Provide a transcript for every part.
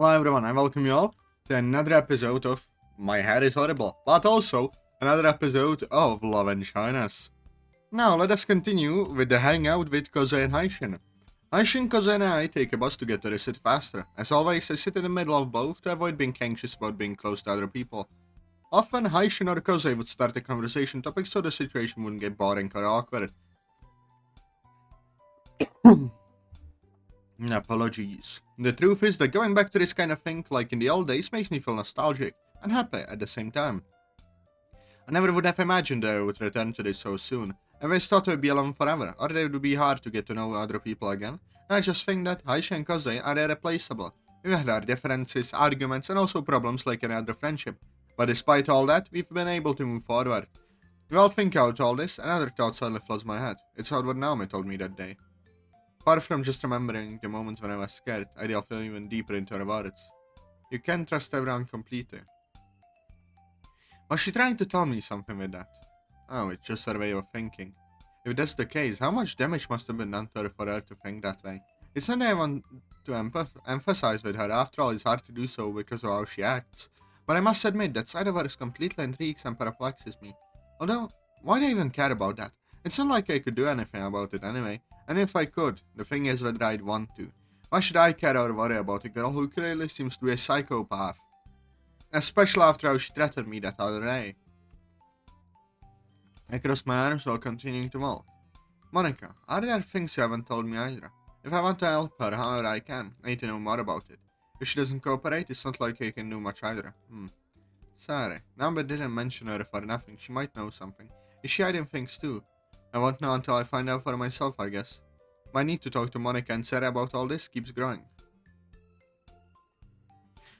Hello everyone, I welcome you all to another episode of My Hair is Horrible, but also another episode of Love Shyness. Now let us continue with the hangout with Koze and Haishin. Haishin, Koze and I take a bus to get to the city faster. As always, I sit in the middle of both to avoid being anxious about being close to other people. Often Haishin or Koze would start a conversation topic so the situation wouldn't get boring or awkward. Apologies. The truth is that going back to this kind of thing, like in the old days, makes me feel nostalgic and happy at the same time. I never would have imagined that I would return to this so soon. I always thought I would be alone forever, or that it would be hard to get to know other people again. And I just think that Haisha and Koze are irreplaceable. We had our differences, arguments, and also problems like any other friendship. But despite all that, we've been able to move forward. We all think out all this, and other thoughts suddenly floods my head. It's what Naomi told me that day. Far from just remembering the moments when I was scared, I delved even deeper into her words. You can't trust everyone completely. Was she trying to tell me something with that? Oh, it's just her way of thinking. If that's the case, how much damage must have been done to her for her to think that way? It's something I want to emphasize with her. After all, it's hard to do so because of how she acts. But I must admit that side of her is completely intrigues and perplexes me. Although, why do I even care about that? It's not like I could do anything about it anyway. And if I could, the thing is whether I'd want to. Why should I care or worry about a girl who clearly seems to be a psychopath? Especially after how she threatened me that other day. I crossed my arms while continuing to walk. Monica, are there things you haven't told me either? If I want to help her however I can, I need to know more about it. If she doesn't cooperate, it's not like I can do much either. Sorry, Number didn't mention her for nothing. She might know something. Is she hiding things too? I won't know until I find out for myself, I guess. My need to talk to Monica and Sarah about all this keeps growing.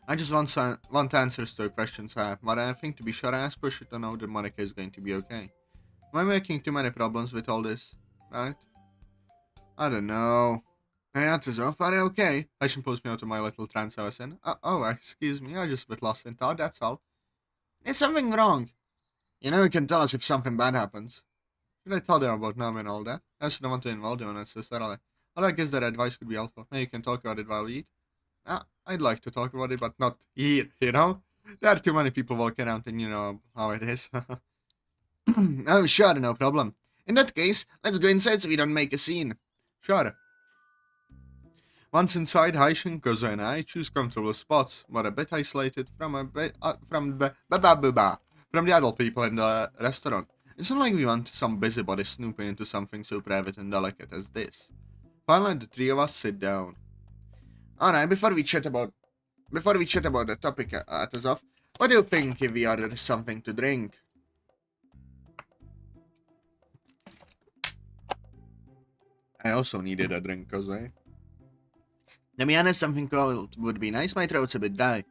I just want answers to the questions I have, but I think to be sure I ask Pusher to know that Monica is going to be okay. Am I making too many problems with all this, right? I don't know. Hey, Atazoth, are you okay? Haishin pulls me out of my little trance I was in. Oh, excuse me, I'm just a bit lost in thought, that's all. Is something wrong? You know you can tell us if something bad happens. Should I tell them about Naomi and all that? I shouldn't want to involve them unnecessarily. Well, I guess that advice could be helpful. Maybe you can talk about it while we eat. I'd like to talk about it, but not here, you know? There are too many people walking around and you know how it is. Oh, sure, no problem. In that case, let's go inside so we don't make a scene. Sure. Once inside, Haishin, Koze and I choose comfortable spots, but a bit isolated from the adult people in the restaurant. It's not like we want some busybody snooping into something so private and delicate as this. Finally, the three of us sit down. Alright, before we chat about the topic, Atazoth, what do you think if we order something to drink? I also needed a drink, Koze. To be honest, something cold would be nice. My throat's a bit dry.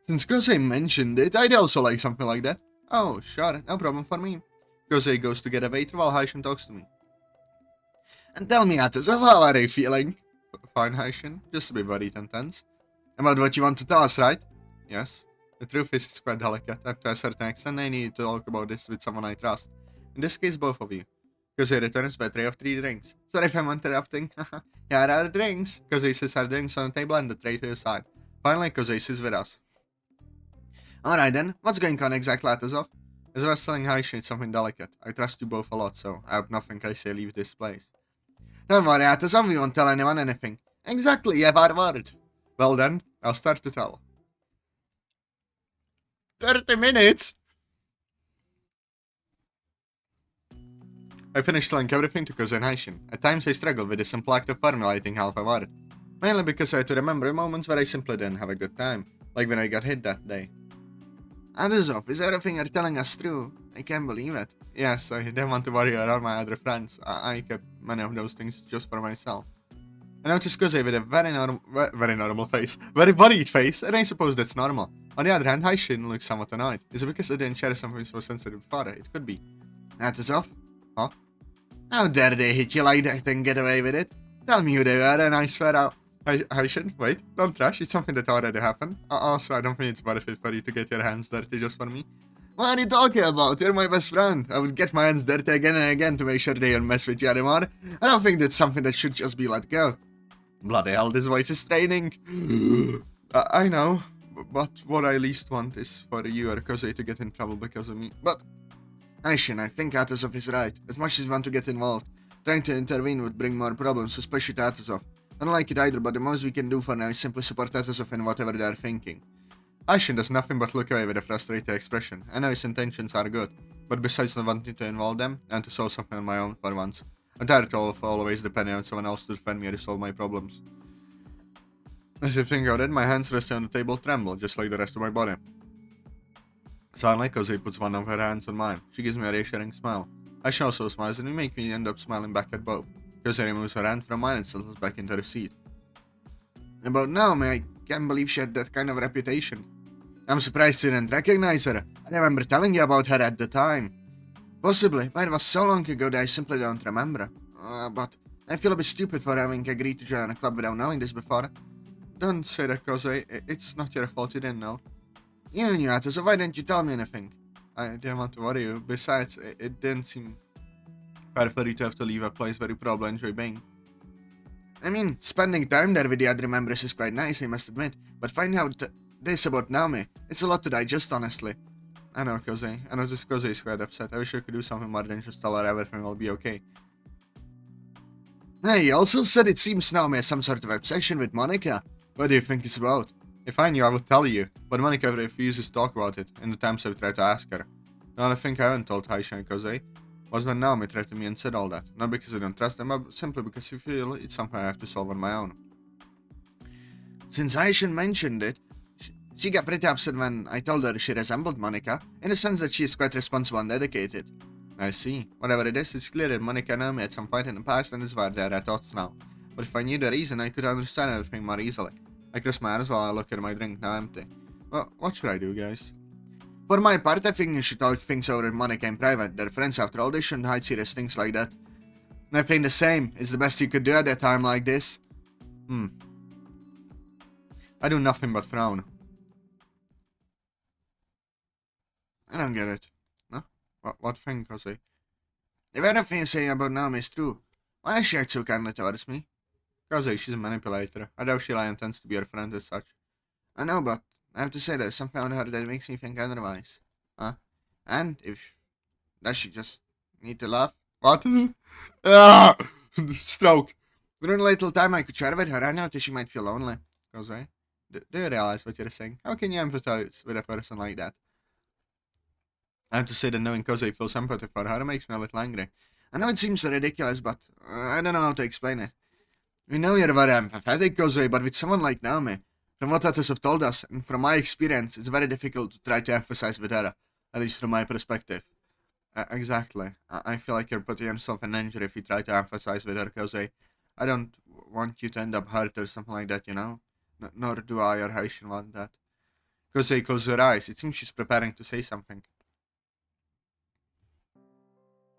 Since Koze mentioned it, I'd also like something like that. Oh, sure, no problem for me. Koze goes to get a waiter while Haishin talks to me. And tell me, Atazoth, how are you feeling? Fine, Haishin, just a bit worried and tense. About what you want to tell us, right? Yes. The truth is, it's quite delicate, and to a certain extent, I need to talk about this with someone I trust. In this case, both of you. Koze returns with a tray of 3 drinks. Sorry if I'm interrupting. Here are our drinks. Koze sits our drinks on the table and the tray to his side. Finally, Koze sits with us. Alright then, what's going on exactly, Atazoth? As I was telling Haishin, it's something delicate. I trust you both a lot, so I hope nothing I say leaves this place. Don't worry, Atazoth, we won't tell anyone anything. Exactly, you have our word. Well then, I'll start to tell. 30 minutes? I finished telling everything to Koze and Haishin. At times I struggled with the simple act of formulating half a word. Mainly because I had to remember moments where I simply didn't have a good time. Like when I got hit that day. Atazoth, is everything you're telling us true? I can't believe it. Yes, I didn't want to worry around my other friends. I kept many of those things just for myself. I noticed Koze with a very normal face. Very worried face, and I suppose that's normal. On the other hand, Haishin looks somewhat annoyed. Is it because I didn't share something so sensitive before? It could be. Atazoth? Huh? How dare they hit you like that and get away with it? Tell me who they were and I swear I'll... Haishin, wait, don't rush, it's something that already happened. Also, I don't think it's worth it for you to get your hands dirty just for me. What are you talking about? You're my best friend. I would get my hands dirty again and again to make sure they don't mess with you anymore. I don't think that's something that should just be let go. Bloody hell, this voice is straining. I know, but what I least want is for you or Kose to get in trouble because of me. But, Aishin, I think Atazoth is right. As much as we want to get involved, trying to intervene would bring more problems, especially to Atazoth. I don't like it either, but the most we can do for now is simply support Atazoth in whatever they are thinking. Aishin does nothing but look away with a frustrated expression. I know his intentions are good, but besides not wanting to involve them, and to solve something on my own for once, I'm tired of always depending on someone else to defend me or solve my problems. As I think of it, my hands rest on the table tremble, just like the rest of my body. Suddenly, Kose puts one of her hands on mine. She gives me a reassuring smile. Aisha also smiles, and we make me end up smiling back at both. Kose removes her hand from mine and settles back into her seat. About Naomi, I can't believe she had that kind of reputation. I'm surprised you didn't recognize her. I remember telling you about her at the time. Possibly, but it was so long ago that I simply don't remember. But I feel a bit stupid for having agreed to join a club without knowing this before. Don't say that, Kose. It's not your fault you didn't know. You knew it, so why didn't you tell me anything? I didn't want to worry you. Besides, it didn't seem fair for you to have to leave a place where you probably enjoy being. I mean, spending time there with the other members is quite nice, I must admit, but finding out this about Naomi, it's a lot to digest, honestly. I know, Kose. I know this Kose is quite upset. I wish I could do something more than just tell her everything will be okay. Hey, you also said it seems Naomi has some sort of obsession with Monica. What do you think it's about? If I knew, I would tell you, but Monica refuses to talk about it, in the times I've tried to ask her. The only thing I haven't told Aisha and Kose was when Naomi threatened me and said all that. Not because I don't trust them, but simply because I feel it's something I have to solve on my own. Since Aisha mentioned it, she got pretty upset when I told her she resembled Monica, in the sense that she is quite responsible and dedicated. I see. Whatever it is, it's clear that Monica and Naomi had some fight in the past and is where they are at odds now. But if I knew the reason, I could understand everything more easily. I cross my arms while I look at my drink now empty. Well, what should I do, guys? For my part, I think you should talk things over with Monica in private. They're friends after all, they shouldn't hide serious things like that. I think the same is the best you could do at a time like this. I do nothing but frown. I don't get it. No? What thing, Kose? If everything you say about Naomi is true, why is she act so kindly towards me? Kose, she's a manipulator. I doubt she intends to be your friend as such. I know, but I have to say there's something on her that makes me think otherwise. And if... does she just need to laugh? What? Ah! Stroke. Within a little time I could share with her, I noticed she might feel lonely. Kose, do you realize what you're saying? How can you empathize with a person like that? I have to say that knowing Kose feels empathy for her makes me a little angry. I know it seems so ridiculous, but I don't know how to explain it. We know you're very empathetic, Kose, but with someone like Naomi, from what others have told us, and from my experience, it's very difficult to try to empathize with her, at least from my perspective. Exactly. I feel like you're putting yourself in danger if you try to empathize with her, Kose. I don't want you to end up hurt or something like that, you know? Nor do I or Haitian want that. Kose, close her eyes. It seems she's preparing to say something.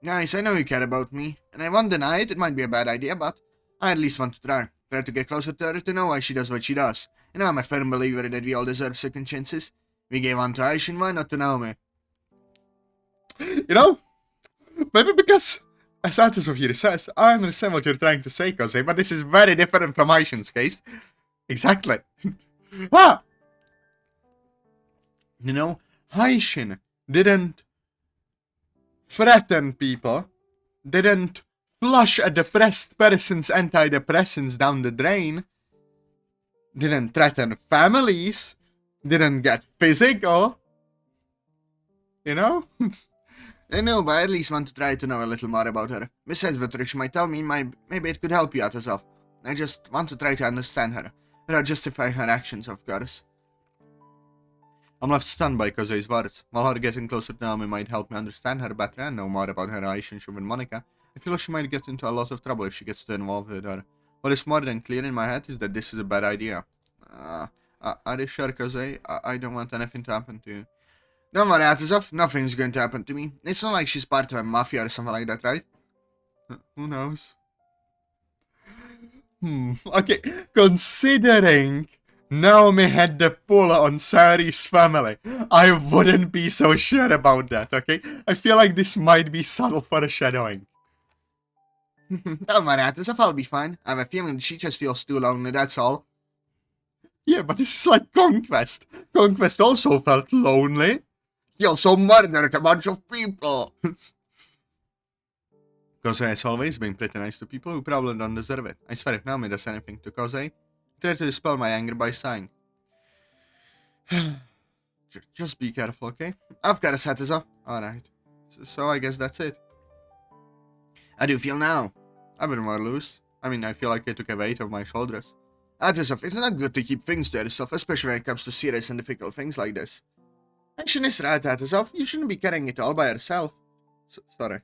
Guys, I know you care about me, and I won't deny it, it might be a bad idea, but I at least want to try. Try to get closer to her to know why she does what she does. You know, I'm a firm believer that we all deserve second chances. We gave one to Aishin, why not to Naomi? You know, maybe because, as Atazoth here says, I understand what you're trying to say, Kose, but this is very different from Aishin's case. Exactly. Ah! You know, Aishin didn't threaten people, didn't flush a depressed person's antidepressants down the drain, didn't threaten families, didn't get physical. You know? I know, but I at least want to try to know a little more about her. Besides what Rich might tell me, maybe it could help you out as well. I just want to try to understand her, without justifying her actions, of course. I'm left stunned by Kose's words. While her getting closer to Naomi might help me understand her better and know more about her relationship with Monica, I feel like she might get into a lot of trouble if she gets too involved with her. What is more than clear in my head is that this is a bad idea. Are you sure, Kose? I don't want anything to happen to you. Don't worry, Atazoth. Nothing's going to happen to me. It's not like she's part of a mafia or something like that, right? Who knows? Okay, considering Naomi had the pull on Sari's family, I wouldn't be so sure about that, okay? I feel like this might be subtle foreshadowing. Don't worry, Atazoth, I'll be fine. I have a feeling she just feels too lonely, that's all. Yeah, but this is like Conquest. Conquest also felt lonely. He also murdered a bunch of people. Kose has always been pretty nice to people who probably don't deserve it. I swear if Naomi does anything to Kose, try to dispel my anger by sighing. Just be careful, okay? I've got a Atazoth. Alright. So I guess that's it. How do you feel now? A bit more loose. I mean, I feel like I took a weight off my shoulders. Atazoth, it's not good to keep things to yourself, especially when it comes to serious and difficult things like this. Action is right, Atazoth. You shouldn't be carrying it all by yourself. Sorry.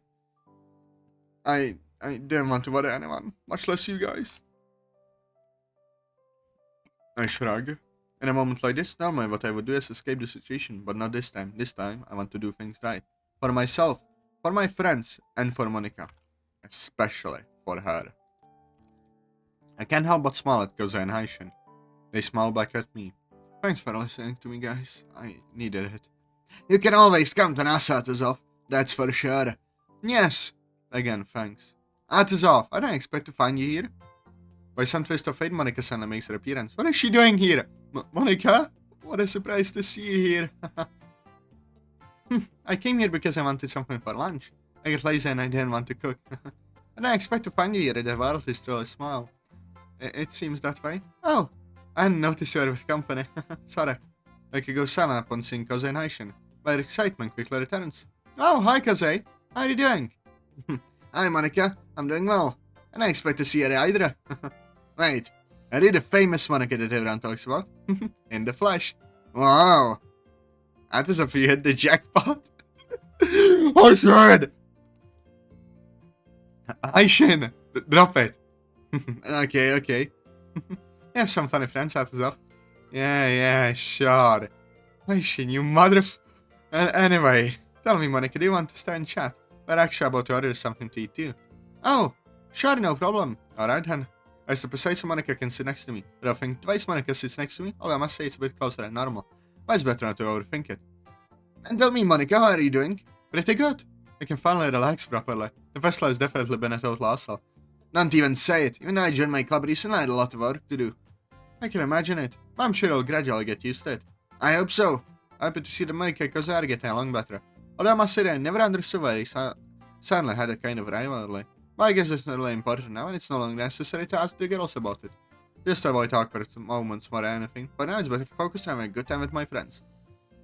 I didn't want to worry anyone, much less you guys. I shrug. In a moment like this, normally what I would do is escape the situation, but not this time. This time, I want to do things right. For myself, for my friends, and for Monica. Especially for her. I can't help but smile at Kose and Haishin. They smile back at me. Thanks for listening to me, guys. I needed it. You can always count on us, Atazoth. That's for sure. Yes. Again, thanks. Atazoth, I don't expect to find you here. By some twist of fate, Monica suddenly makes her appearance. What is she doing here? Monica? What a surprise to see you here. I came here because I wanted something for lunch. I got lazy and I didn't want to cook. I don't expect to find you here at the wildly truly smile. It seems that way. Oh, I hadn't noticed you were with company. Sorry. I could go silent upon seeing Kose and Haishin. But excitement quickly returns. Oh, hi Kose. How are you doing? Hi Monica. I'm doing well. And I expect to see her either. Wait, are you the famous Monica that everyone talks about? In the flesh. Wow. That is if you hit the jackpot. Oh shit! Haishin, drop it. Okay. You have some funny friends, Atazoth. Yeah, sure. Haishin, you Anyway, tell me, Monica, do you want to stay and chat? We're actually about to order something to eat too. Oh, sure, no problem. Alright then. I suppose Monica can sit next to me. But I think twice Monica sits next to me, although I must say it's a bit closer than normal. But it's better not to overthink it. And tell me, Monica, how are you doing? Pretty good. I can finally relax properly. The festival has definitely been a total hassle. Don't even say it. Even though I joined my club recently, I had a lot of work to do. I can imagine it. But I'm sure I'll gradually get used to it. I hope so. Happy to see the Monica and Kose are getting along better. Although I must say I never understood why they suddenly had a kind of rivalry. But I guess it's not really important now, and it's no longer necessary to ask the girls about it. Just to avoid awkward moments more than anything. But now it's better to focus on having a good time with my friends.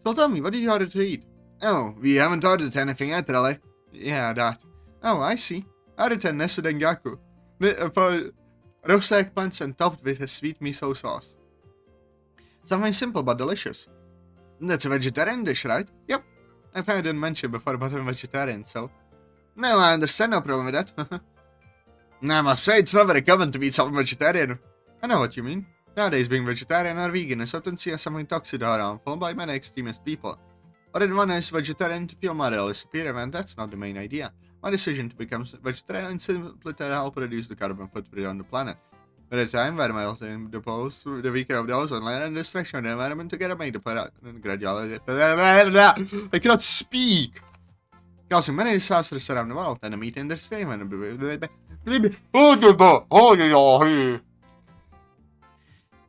So tell me, what did you order to eat? Oh, we haven't ordered anything yet, really. Yeah, that. Oh, I see. I ordered a nested engaku. Roasted eggplants and topped with a sweet miso sauce. Something simple but delicious. That's a vegetarian dish, right? Yep. I think I didn't mention before, but I'm vegetarian, so... No, I understand, no problem with that. Now, I must say, it's not very common to meet someone vegetarian. I know what you mean. Nowadays, being vegetarian or vegan is often seen as something toxic or harmful by many extremist people. But in one is vegetarian to feel morally superior, and that's not the main idea. My decision to become vegetarian is simply to help reduce the carbon footprint on the planet. By the time where melting the post, the weaker of the ozone layer and destruction of the environment together make the gradually... I cannot speak! Causing many disasters around the world, and the meat industry...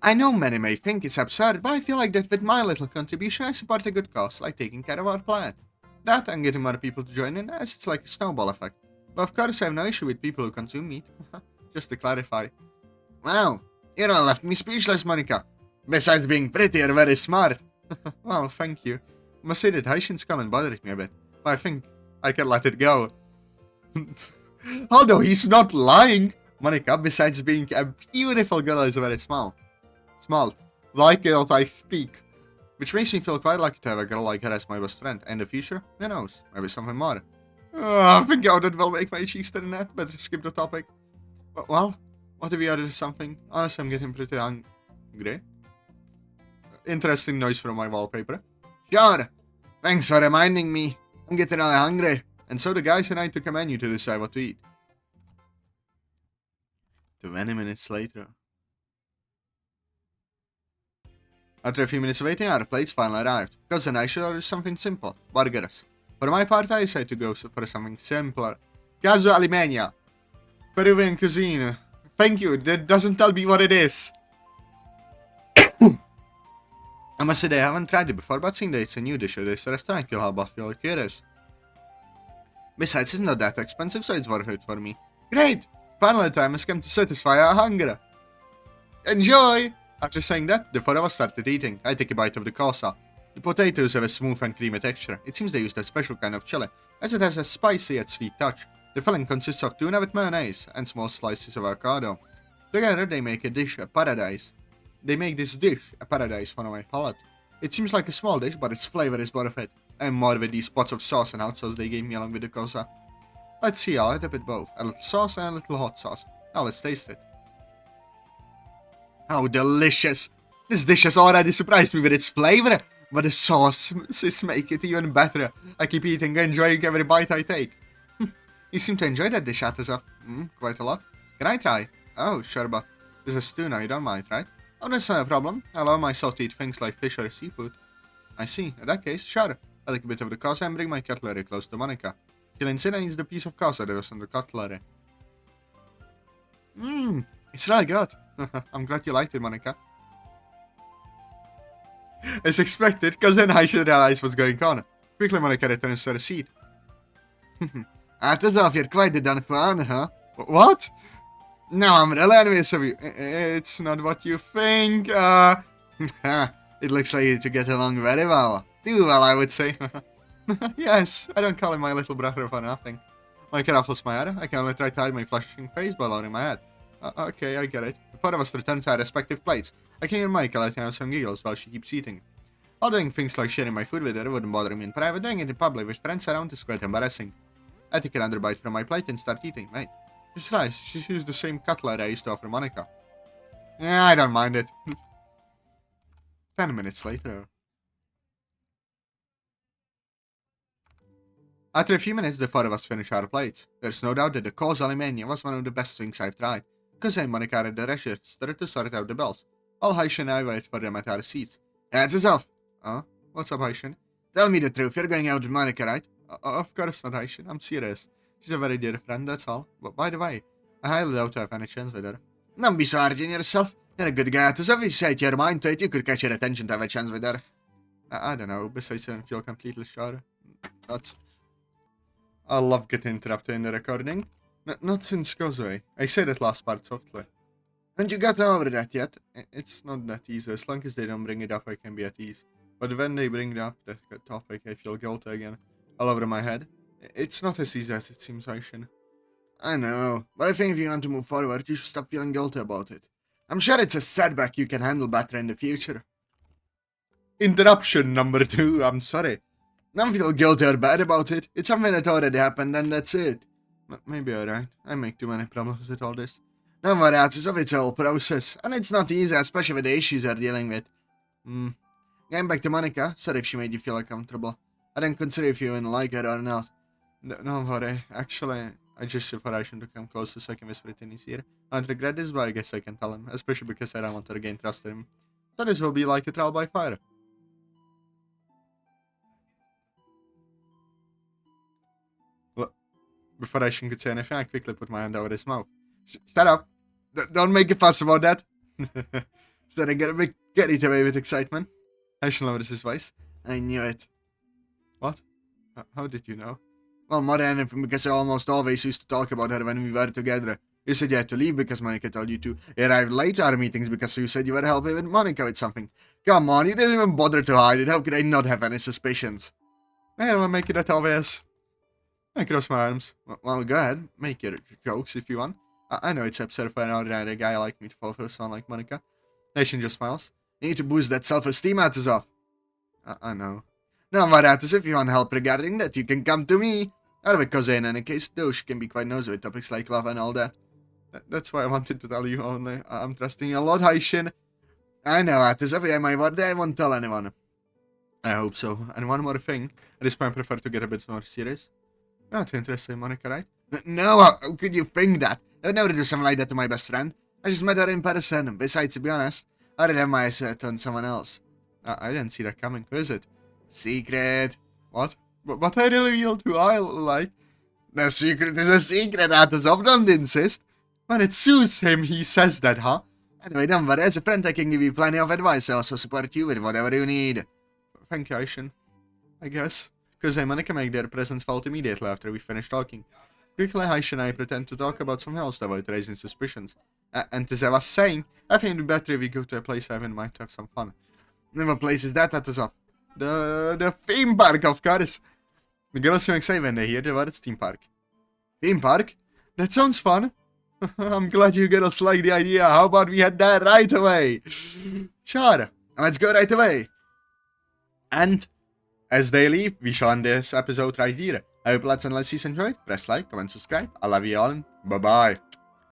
I know many may think it's absurd, but I feel like that with my little contribution I support a good cause, like taking care of our planet. That and getting more people to join in, as it's like a snowball effect. But of course I have no issue with people who consume meat. Just to clarify. Wow, you all left me speechless, Monica. Besides being pretty, you're very smart. Well, thank you. I must say that Haishin's comment bothered me a bit, but I think I can let it go. Although he's not lying, Monica, besides being a beautiful girl, is very small. Like it I speak. Which makes me feel quite lucky to have a girl like her as my best friend. And in the future, who knows, maybe something more. I think that will make my cheeks turn red. Better skip the topic. Well, what if we ordered something? Honestly, I'm getting pretty hungry. Interesting noise from my wallpaper. Sure. Thanks for reminding me. I'm getting really hungry. And so the guys and I took a menu to decide what to eat. 20 minutes later. After a few minutes of waiting, our plates finally arrived. Because then I should order something simple. Burgers. For my part, I decided to go for something simpler. Casu Alimenia. Peruvian cuisine. Thank you, that doesn't tell me what it is. I must say I haven't tried it before, but seeing that it's a new dish at this restaurant, you'll have both feel curious. Besides, it's not that expensive, so it's worth it for me. Great! Finally, time has come to satisfy our hunger. Enjoy! After saying that, the four of us started eating. I take a bite of the cosa. The potatoes have a smooth and creamy texture. It seems they used a special kind of chili, as it has a spicy yet sweet touch. The filling consists of tuna with mayonnaise and small slices of avocado. Together, they make a dish a paradise. They make this dish a paradise for my palate. It seems like a small dish, but its flavor is worth it. And more with these pots of sauce and hot sauce they gave me along with the cosa. Let's see, I'll add a bit both. A little sauce and a little hot sauce. Now let's taste it. Oh, delicious! This dish has already surprised me with its flavor, but the sauce is making it even better. I keep eating, enjoying every bite I take. You seem to enjoy that dish, Atazoth. Quite a lot. Can I try? Oh, sure, but this is stew now, you don't mind, right? Oh, that's not a problem. I allow myself to eat things like fish or seafood. I see. In that case, sure. I'll take a bit of the cosa and bring my cutlery close to Monica. She'll insist and eats the piece of cosa that was on the cutlery. It's really good. I'm glad you liked it, Monica. As expected, because then I should realize what's going on. Quickly, Monica returns to her seat. Atazoth, you're quite the Don Juan, huh? What? No, I'm really envious of you. It's not what you think. It looks like you two get along very well. Too well, I would say. Yes, I don't call him my little brother for nothing. Monica ruffles my hair. I can only try to hide my flashing face by lowering my head. Okay, I get it. The four of us return to our respective plates. I can hear Monica letting out some giggles while she keeps eating. While doing things like sharing my food with her wouldn't bother me in private, doing it in public with friends around is quite embarrassing. I take another bite from my plate and start eating. Mate, it's nice. She used the same cutlery I used to offer Monica. Yeah, I don't mind it. 10 minutes later. After a few minutes, the four of us finish our plates. There's no doubt that the causal menu was one of the best things I've tried. Cause and Monica are at the register to sort out the bills. All Haitian and I wait for them at our seats. Atazoth! Huh? What's up, Haitian? Tell me the truth, you're going out with Monica, right? Of course not, Haitian. I'm serious. She's a very dear friend, that's all. But by the way, I highly doubt to have any chance with her. Don't be so hard on yourself. You're a good guy, Atazoth. If you set your mind to it, you could catch her attention to have a chance with her. I don't know. Besides, I don't feel completely sure. I love getting interrupted in the recording. Not since goes away. I say that last part softly. And you got over that yet? It's not that easy. As long as they don't bring it up, I can be at ease. But when they bring up that topic, I feel guilty again. All over my head. It's not as easy as it seems, Aishin. I know, but I think if you want to move forward, you should stop feeling guilty about it. I'm sure it's a setback you can handle better in the future. Interruption number 2, I'm sorry. Don't feel guilty or bad about it. It's something that already happened and that's it. Maybe you're right. I make too many problems with all this. Don't worry, Atazoth, it's a whole process. And it's not easy, especially with the issues you're dealing with. Getting back to Monica, sorry if she made you feel uncomfortable. I didn't consider if you even like her or not. Don't worry. Actually, I just for Aishin to come closer so I can whisper it in his ear. I don't regret this, but I guess I can tell him. Especially because I don't want to regain trust in him. So this will be like a trial by fire. Before Aishin could say anything, I quickly put my hand over his mouth. Shut up! Don't make a fuss about that! So I get it away with excitement. Aishin lowers his voice. I knew it. What? How did you know? Well, more than anything, because I almost always used to talk about her when we were together. You said you had to leave because Monica told you to. You arrived late to our meetings because you said you were helping with Monica with something. Come on, you didn't even bother to hide it. How could I not have any suspicions? I'll make it that obvious. I cross my arms. Well, go ahead. Make your jokes if you want. I know it's absurd for an ordinary guy like me to fall for someone like Monica. Aishin just smiles. You need to boost that self-esteem, Atazoth. I know. No, Atazoth, if you want help regarding that, you can come to me. Or because in any case, though, she can be quite nosy with topics like love and all that. That's why I wanted to tell you only. I'm trusting you a lot, Aishin. I know, Atazoth, in my word, I won't tell anyone. I hope so. And one more thing. At this point, I prefer to get a bit more serious. You're not interested in Monica, right? No, how could you think that? I would never do something like that to my best friend. I just met her in person. Besides, to be honest, I already have my eyes set on someone else. I didn't see that coming. Who is it? Secret. What? But I revealed who I like. The secret is a secret, Atazoth. Don't insist. When it suits him, he says that, huh? Anyway, don't worry, as a friend I can give you plenty of advice. I also support you with whatever you need. Thank you, Aishin. I guess. Because Amon can make their presence felt immediately after we finish talking. Quickly, Aishin and I pretend to talk about something else to avoid raising suspicions. And as I was saying, I think it'd be better if we go to a place Evan might have some fun. And what place is that, Atazoth? The theme park, of course. The girls seem excited when they hear the word theme park. Theme park? That sounds fun. I'm glad you girls like the idea. How about we head there right away? Sure, let's go right away. And as they leave, we shall end this episode right here. I hope lots and lots of you enjoyed. Press like, comment, subscribe. I love you all and bye-bye.